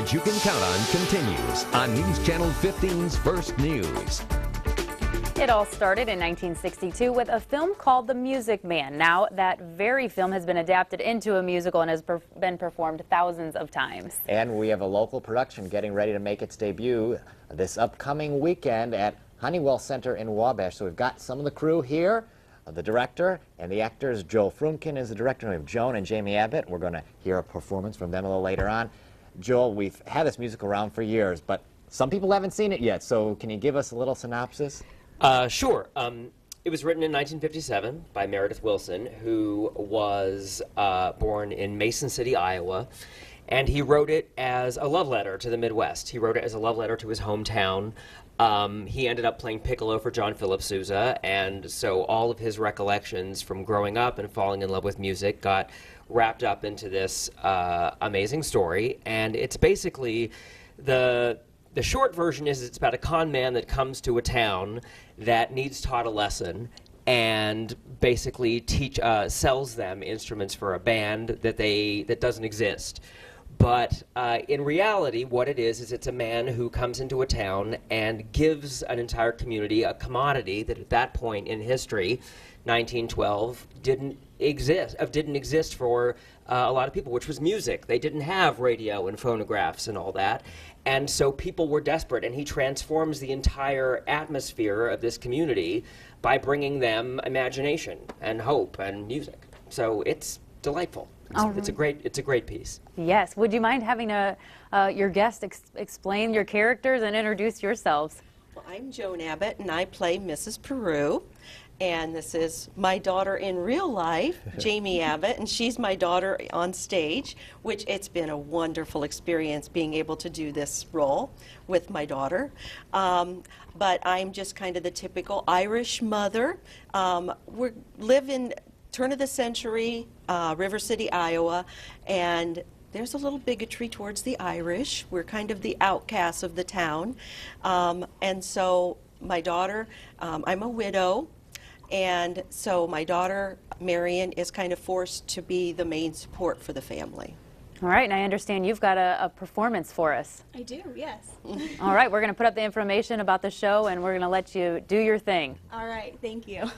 coverage you can count on continues on News Channel 15's First News. It all started in 1962 with a film called The Music Man. Now, that very film has been adapted into a musical and has been performed thousands of times. And we have a local production getting ready to make its debut this upcoming weekend at Honeywell Center in Wabash. So we've got some of the crew here, the director and the actors. Joel Frumkin is the director, and we have Joan and Jamie Abbott. We're going to hear a performance from them a little later on. Joel, we've had this musical around for years, but some people haven't seen it yet, so can you give us a little synopsis? Sure. It was written in 1957 by Meredith Willson, who was born in Mason City, Iowa, and he wrote it as a love letter to the Midwest. He wrote it as a love letter to his hometown. He ended up playing piccolo for John Philip Sousa, and so all of his recollections from growing up and falling in love with music got wrapped up into this amazing story. And it's basically the short version is it's about a con man that comes to a town that needs taught a lesson and basically sells them instruments for a band that doesn't exist. But in reality, what it is it's a man who comes into a town and gives an entire community a commodity that at that point in history, 1912, didn't exist for a lot of people, which was music. They didn't have radio and phonographs and all that. And so people were desperate, and he transforms the entire atmosphere of this community by bringing them imagination and hope and music. So it's delightful. It's a great piece. Yes. Would you mind having your guest explain your characters and introduce yourselves? Well, I'm Joan Abbott, and I play Mrs. Peru. And this is my daughter in real life, Jamie Abbott, and she's my daughter on stage, which it's been a wonderful experience being able to do this role with my daughter. But I'm just kind of the typical Irish mother. We live in turn of the century, River City, Iowa, and there's a little bigotry towards the Irish. We're kind of the outcasts of the town. And so my daughter, I'm a widow. And so my daughter, Marion, is kind of forced to be the main support for the family. All right, and I understand you've got a performance for us. I do, yes. All right, we're going to put up the information about the show, and we're going to let you do your thing. All right, thank you.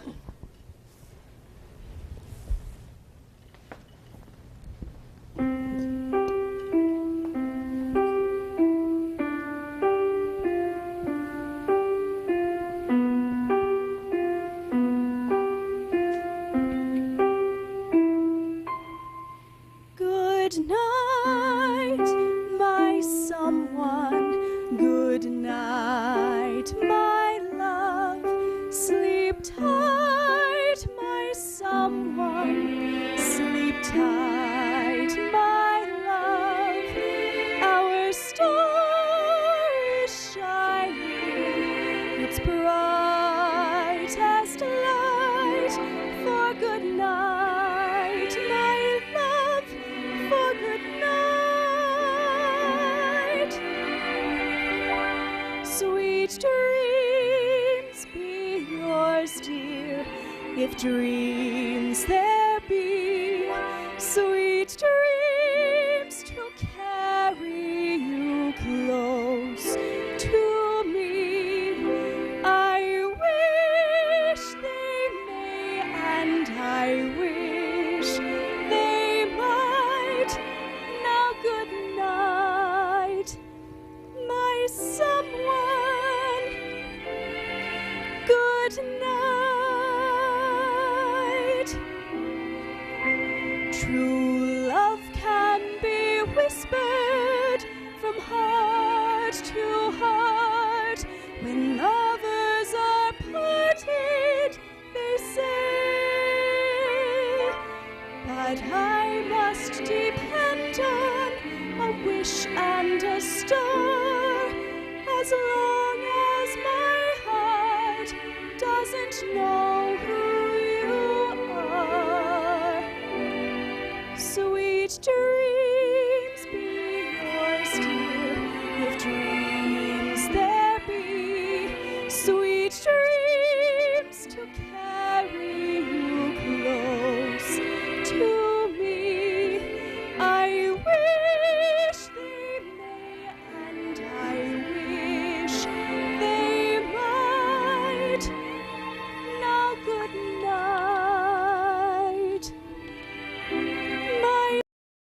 Good night, my someone. Good night, my love. Sleep tight, my someone. Sleep tight, my love. Our star is shining, its brightest light. For good night, my love. For good night. Sweet dreams be yours, dear, if dreams there be. Sweet dreams to carry you close to me. I wish they may, and I wish they might. Now good night, my someone. Good night. True love can be whispered from heart to heart. When lovers are parted, they say, but I must depend on a wish and a star, as long as my heart doesn't know